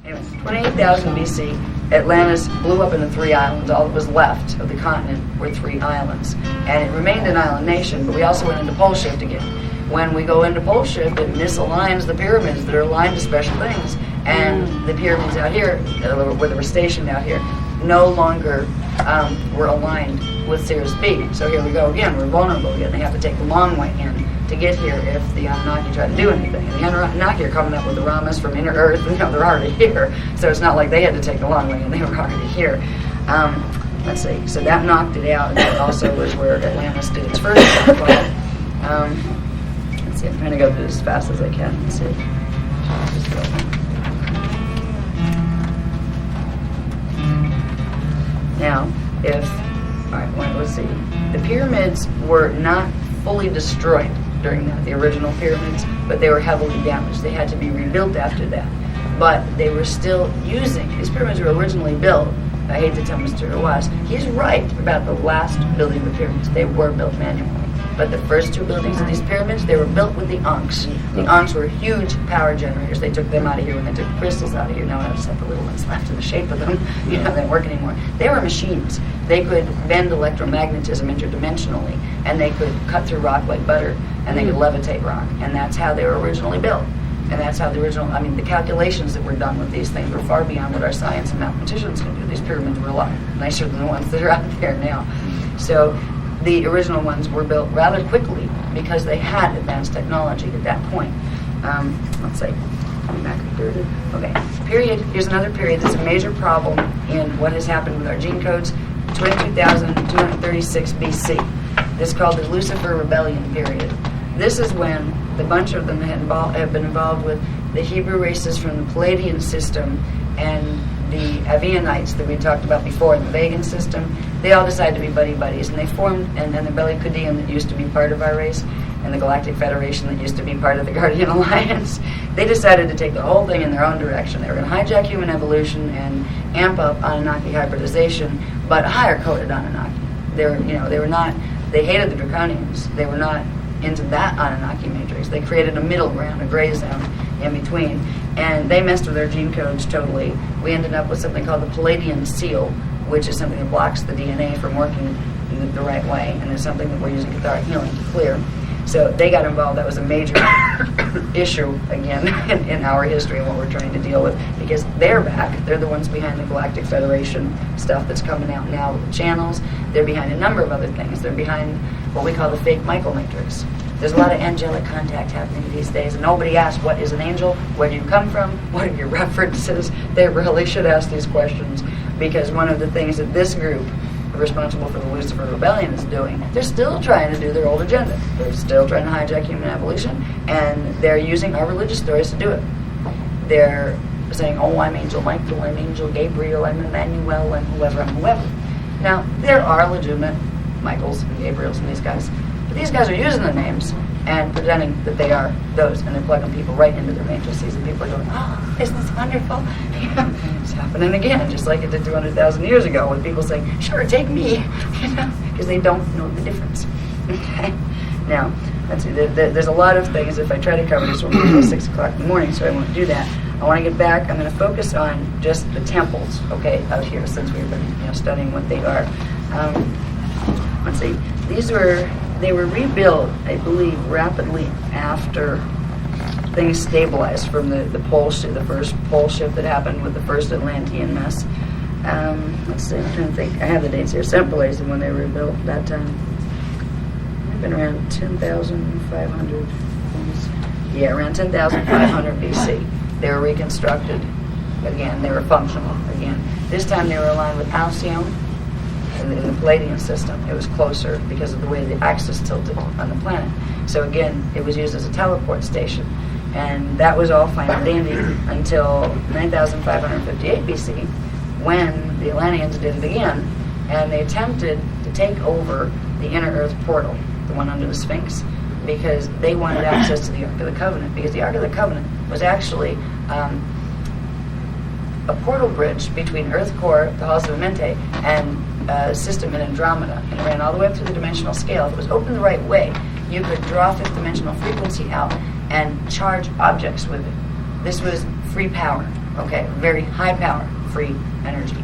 Anyway, 28,000 BC, Atlantis blew up into 3 islands. All that was left of the continent were 3 islands. And it remained an island nation, but we also went into pole shift again. When we go into pole shift, it misaligns the pyramids that are aligned to special things. And the pyramids out here, where they were stationed out here, no longer were aligned with Sirius B. So here we go again, we're vulnerable again. They have to take the long way in to get here if the Anunnaki try to do anything. And the Anunnaki are coming up with the Ramas from inner Earth, they're already here. So it's not like they had to take the long way, and they were already here. Let's see, so that knocked it out, and that also was where Atlantis did its first downfall. Let's see, I'm trying to go through this as fast as I can. Let's see. Just go. Now, let's see. The pyramids were not fully destroyed during that, the original pyramids, but they were heavily damaged. They had to be rebuilt after that. But they were still using, these pyramids were originally built, I hate to tell Mr. Awas, he's right about the last building of the pyramids. They were built manually. But the first 2 buildings of these pyramids, they were built with the Ankhs. The Ankhs were huge power generators. They took them out of here when they took the crystals out of here. Now I just have the little ones left in the shape of them. They don't work anymore. They were machines. They could bend electromagnetism interdimensionally, and they could cut through rock like butter, and they could levitate rock. And that's how they were originally built. And that's how the calculations that were done with these things were far beyond what our science and mathematicians can do. These pyramids were a lot nicer than the ones that are out there now. So the original ones were built rather quickly because they had advanced technology at that point. Let's see. Okay. Period. Here's another period that's a major problem in what has happened with our gene codes. 22,236 BC. This is called the Lucifer Rebellion period. This is when the bunch of them have been involved with the Hebrew races from the Palladian system and the Avianites that we talked about before in the Vegan system. They all decided to be buddies, and they formed, and the Bellicudian that used to be part of our race, and the Galactic Federation that used to be part of the Guardian Alliance, they decided to take the whole thing in their own direction. They were going to hijack human evolution and amp up Anunnaki hybridization, but higher-coded Anunnaki. They hated the Draconians. They were not into that Anunnaki matrix. They created a middle ground, a gray zone in between, and they messed with their gene codes totally. We ended up with something called the Palladian seal, which is something that blocks the DNA from working the right way, and it's something that we're using cathartic healing to clear. So they got involved. That was a major issue, again, in our history and what we're trying to deal with, because they're back. They're the ones behind the Galactic Federation stuff that's coming out now with the channels. They're behind a number of other things. They're behind what we call the fake Michael matrix. There's a lot of angelic contact happening these days, and nobody asks, what is an angel? Where do you come from? What are your references? They really should ask these questions, because one of the things that this group responsible for the Lucifer Rebellion is doing, they're still trying to do their old agenda. They're still trying to hijack human evolution, and they're using our religious stories to do it. They're saying, oh, I'm Angel Michael, I'm Angel Gabriel, I'm Emmanuel, I'm whoever. Now, there are legitimate Michaels and Gabriels and these guys, but these guys are using the names and pretending that they are those, and they're plugging people right into their matrices, and people are going, oh, isn't this wonderful? It's happening again, just like it did 200,000 years ago, with people saying, sure, take me, because they don't know the difference. Okay? Now, let's see, there's a lot of things. If I try to cover this, we'll be until 6 o'clock in the morning, so I won't do that. I want to get back. I'm going to focus on just the temples, okay, out here, since we've been studying what they are. Let's see, they were rebuilt, I believe, rapidly after things stabilized from the pole shift, the first pole shift that happened with the first Atlantean mess. Let's see, I'm trying to think. I have the dates here. Separately is when they were rebuilt that time. They've been around 10,500. Yeah, around 10,500 BC. They were reconstructed again. They were functional again. This time they were aligned with Alcyone. In the Palladian system, it was closer because of the way the axis tilted on the planet. So again, it was used as a teleport station, and that was all fine and dandy until 9,558 BC, when the Atlanteans did it again, and they attempted to take over the inner Earth portal, the one under the Sphinx, because they wanted access to the Ark of the Covenant, because the Ark of the Covenant was actually a portal bridge between Earth core, the halls of Amenti, and system in Andromeda, and ran all the way up to the dimensional scale. If it was open the right way, you could draw fifth dimensional frequency out and charge objects with it. This was free power, Okay, very high power, free energy.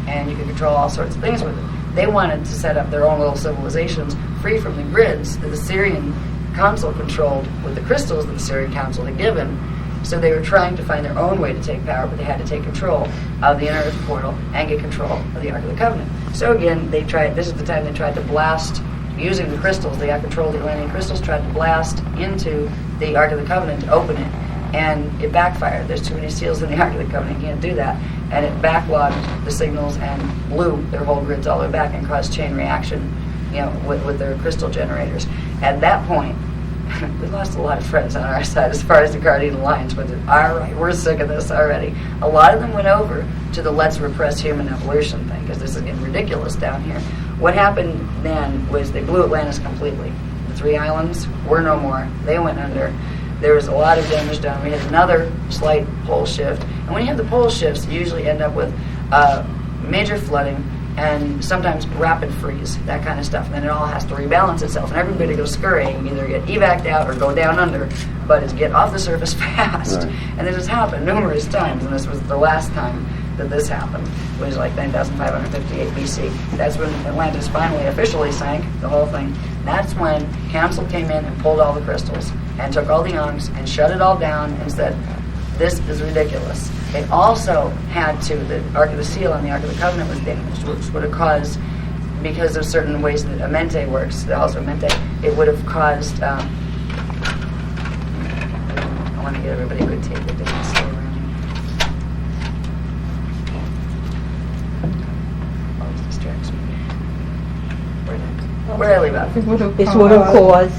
And you can control all sorts of things with it. They wanted to set up their own little civilizations free from the grids that the Syrian council controlled with the crystals that the Syrian council had given. So they were trying to find their own way to take power, but they had to take control of the inner Earth portal and get control of the Ark of the Covenant. So again, this is the time they tried to blast, using the crystals, they got control of the Atlantean crystals, tried to blast into the Ark of the Covenant to open it. And it backfired. There's too many seals in the Ark of the Covenant, you can't do that. And it backlogged the signals and blew their whole grids all the way back and caused chain reaction, with their crystal generators. At that point, we lost a lot of friends on our side as far as the Guardian Alliance went. All right, we're sick of this already. A lot of them went over to the let's repress human evolution thing, because this is getting ridiculous down here. What happened then was they blew Atlantis completely. The 3 islands were no more. They went under. There was a lot of damage done. We had another slight pole shift. And when you have the pole shifts, you usually end up with major flooding and sometimes rapid freeze, that kind of stuff. And then it all has to rebalance itself. And everybody goes scurrying, either get evac'd out or go down under, but it's get off the surface fast. Right. And this has happened numerous times, and this was the last time that this happened. It was like 9,558 BC. That's when Atlantis finally officially sank, the whole thing. That's when Council came in and pulled all the crystals and took all the Ankhs and shut it all down and said, this is ridiculous. They also had to, the Ark of the Seal and the Ark of the Covenant was damaged, which would have caused, because of certain ways that Amenti works, also Amenti, it would have caused, I want to get everybody a good take that doesn't stay around here. Always distracts me. Where did I leave off? This would have caused.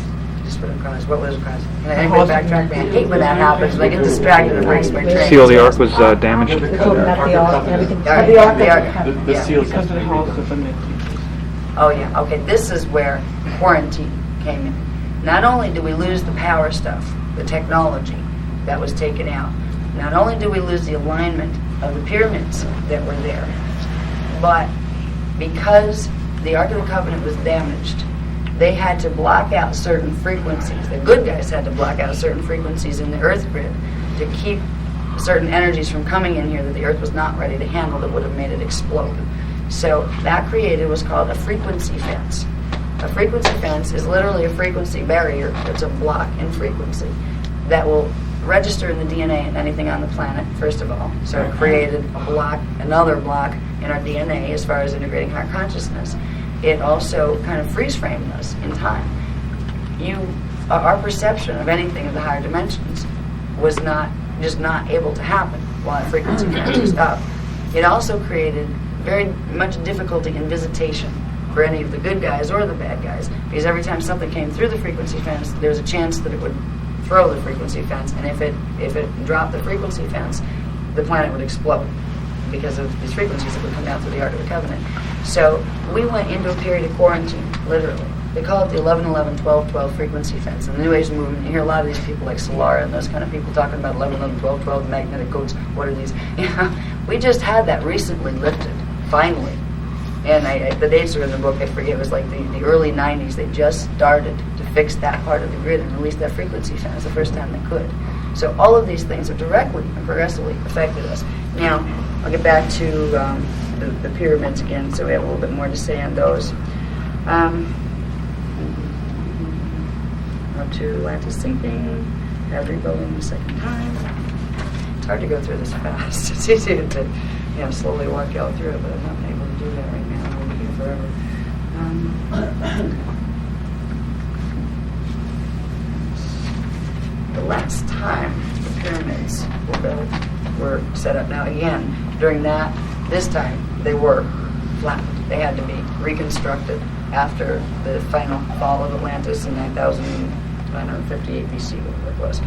Just would have caused. What would have caused? Can anybody backtrack me? I hate when that happens. When I get distracted, it breaks my train. Seal of the Ark was damaged. We're talking about the Ark and everything. The seals because of the house of Amenti. Oh yeah, okay, this is where quarantine came in. Not only did we lose the power stuff, the technology that was taken out, not only did we lose the alignment of the pyramids that were there, but because the Ark of the Covenant was damaged, they had to block out certain frequencies. The good guys had to block out certain frequencies in the Earth grid to keep certain energies from coming in here that the Earth was not ready to handle, that would have made it explode. So that created what's called a frequency fence. A frequency fence is literally a frequency barrier. It's a block in frequency that will register in the DNA and anything on the planet, first of all. So it created a block, another block in our DNA as far as integrating our consciousness. It also kind of freeze-framed us in time. Our perception of anything of the higher dimensions was not able to happen while that frequency fence was up. It also created very much difficulty in visitation for any of the good guys or the bad guys, because every time something came through the frequency fence, there was a chance that it would throw the frequency fence, and if it dropped the frequency fence, the planet would explode because of these frequencies that would come down through the Ark of the Covenant. So we went into a period of quarantine, literally. They call it the 11-11-12-12 frequency fence. In the New Age movement, you hear a lot of these people like Solara and those kind of people talking about 11-11-12-12, magnetic codes, what are these? We just had that recently lifted, finally. And the dates are in the book, I forget, it was like the early 90s. They just started to fix that part of the grid and release that frequency fence the first time they could. So all of these things have directly and progressively affected us. Now, I'll get back to the pyramids again, so we have a little bit more to say on those. Up to Atlantis sinking, after rebuilding the second time. It's hard to go through this fast. It's easy to slowly walk y'all through it, but I'm not able to do that right now. We'll be here forever. The last time the pyramids were built, were set up. Now again, during this time, they were flattened. They had to be reconstructed after the final fall of Atlantis in 9,958 BC, whatever it was.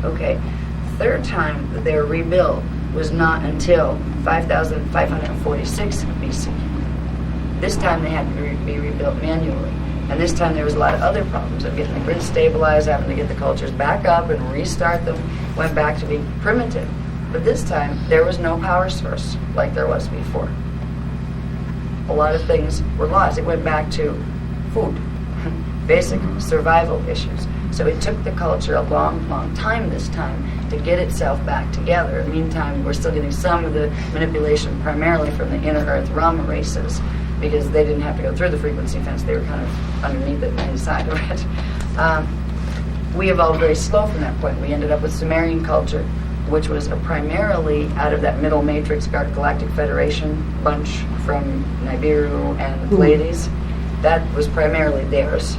Okay, third time that they were rebuilt was not until 5,546 BC. This time they had to be rebuilt manually. And this time there was a lot of other problems of getting the grid stabilized, having to get the cultures back up and restart them, went back to being primitive. But this time there was no power source like there was before. A lot of things were lost. It went back to food, basic survival issues. So it took the culture a long, long time this time to get itself back together. In the meantime, we're still getting some of the manipulation primarily from the inner Earth Rama races, because they didn't have to go through the frequency fence. They were kind of underneath it, inside of it. We evolved very slow from that point. We ended up with Sumerian culture, which was primarily out of that middle matrix Galactic Federation bunch from Nibiru and the Pleiades. That was primarily theirs.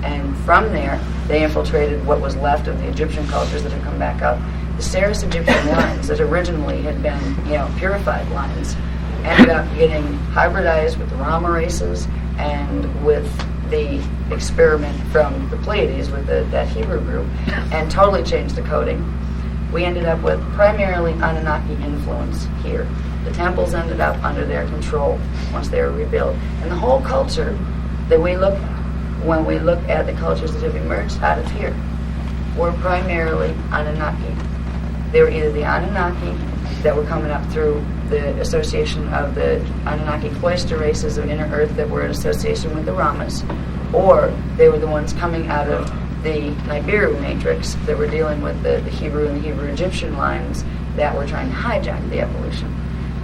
And from there, they infiltrated what was left of the Egyptian cultures that had come back up. The Ceres Egyptian lines that originally had been, purified lines, ended up getting hybridized with the Rama races and with the experiment from the Pleiades with that Hebrew group, and totally changed the coding. We ended up with primarily Anunnaki influence here. The temples ended up under their control once they were rebuilt. And the whole culture that we look, when we look at the cultures that have emerged out of here, were primarily Anunnaki. They were either the Anunnaki that were coming up through the association of the Anunnaki cloister races of inner Earth that were in association with the Ramas, or they were the ones coming out of the Nibiru matrix that were dealing with the Hebrew and the Hebrew-Egyptian lines that were trying to hijack the evolution.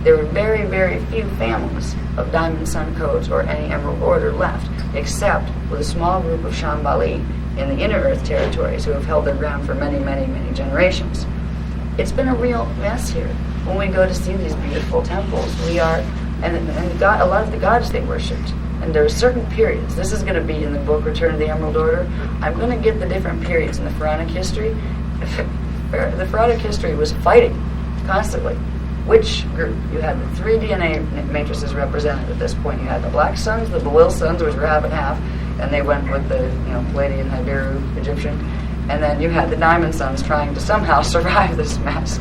There were very, very few families of Diamond Sun codes or any Emerald Order left, except with a small group of Shambhali in the inner Earth territories who have held their ground for many, many, many generations. It's been a real mess here. When we go to see these beautiful temples, we are, and a lot of the gods they worshipped. And there are certain periods. This is going to be in the book Return of the Emerald Order. I'm going to get the different periods in the Pharaonic history. The Pharaonic history was fighting constantly. Which group? You had the 3 DNA matrices represented at this point. You had the Black Suns, the Belil Suns, which were half and half, and they went with the Palladian, Nibiru, Egyptian. And then you had the Diamond Suns trying to somehow survive this mess.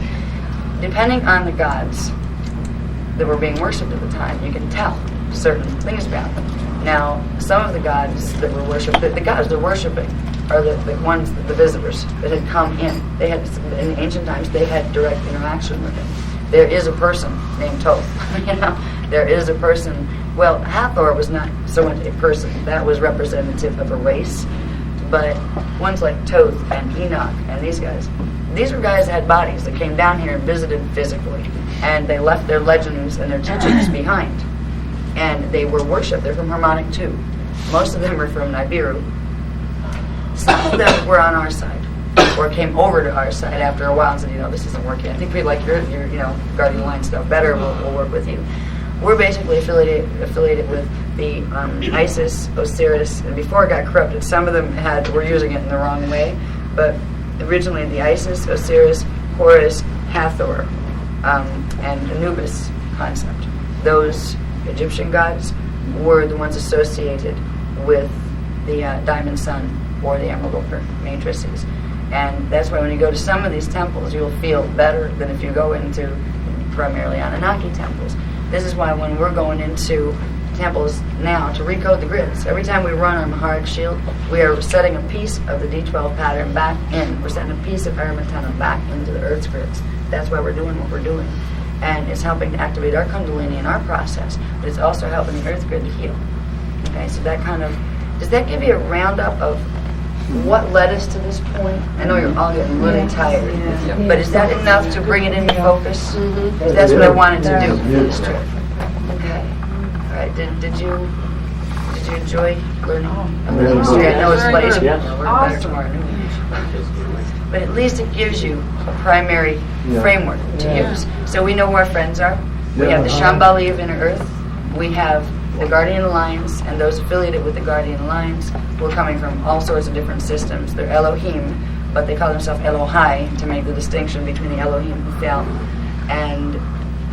Depending on the gods that were being worshipped at the time, you can tell certain things about them. Now, some of the gods that were worshipped, the gods they're worshipping are the ones, the visitors that had come in. They had, in ancient times, they had direct interaction with him. There is a person named Thoth. There is a person. Well, Hathor was not so much a person. That was representative of a race. But ones like Thoth and Enoch and these guys, these were guys that had bodies that came down here and visited physically. And they left their legends and their teachings behind. And they were worshipped. They're from Harmonic 2. Most of them are from Nibiru. Some of them were on our side, or came over to our side after a while and said, this isn't working. I think we like your Guardian Line stuff better. We'll work with you. We're basically affiliated with the Isis, Osiris, and before it got corrupted, some of them were using it in the wrong way. But originally, the Isis, Osiris, Horus, Hathor, and Anubis concept. Those Egyptian gods were the ones associated with the Diamond Sun or the Emerald Order matrices. And that's why when you go to some of these temples, you'll feel better than if you go into primarily Anunnaki temples. This is why when we're going into temples now to recode the grids, every time we run our Maharic shield, we are setting a piece of the D12 pattern back in. We're setting a piece of Aramatana back into the Earth's grids. That's why we're doing what we're doing. And it's helping to activate our Kundalini in our process, but it's also helping the Earth grid to heal. Okay, so that does that give you a roundup of what led us to this point? I know you're all getting really tired, but is that enough to bring it into focus? Because that's what I wanted to do for this trip. Okay. All right. Did you enjoy learning about the history? I know it's late. We're better tomorrow noon. But at least it gives you a primary framework to use. So we know who our friends are. We have the Shambhali of Inner Earth. We have the Guardian Alliance and those affiliated with the Guardian Alliance who are coming from all sorts of different systems. They're Elohim, but they call themselves Elohai to make the distinction between the Elohim who fell. And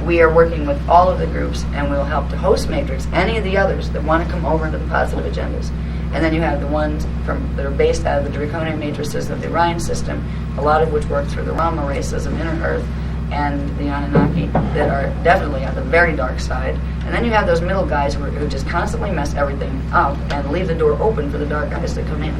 we are working with all of the groups, and we'll help to host Matrix, any of the others that want to come over into the positive agendas. And then you have the ones that are based out of the Draconian matrices of the Orion system, a lot of which work through the Rama races of Inner Earth and the Anunnaki that are definitely on the very dark side. And then you have those middle guys who just constantly mess everything up and leave the door open for the dark guys to come in.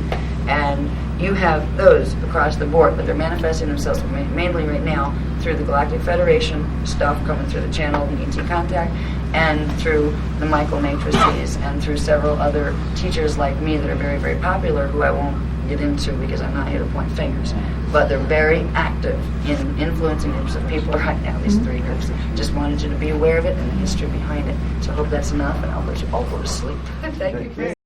And you have those across the board, but they're manifesting themselves mainly right now through the Galactic Federation stuff coming through the channel, the ET contact, and through the Michael matrices, and through several other teachers like me that are very, very popular, who I won't get into because I'm not here to point fingers. But they're very active in influencing groups of people right now, these three groups. Just wanted you to be aware of it and the history behind it. So I hope that's enough, and I'll let you all go to sleep. Thank you.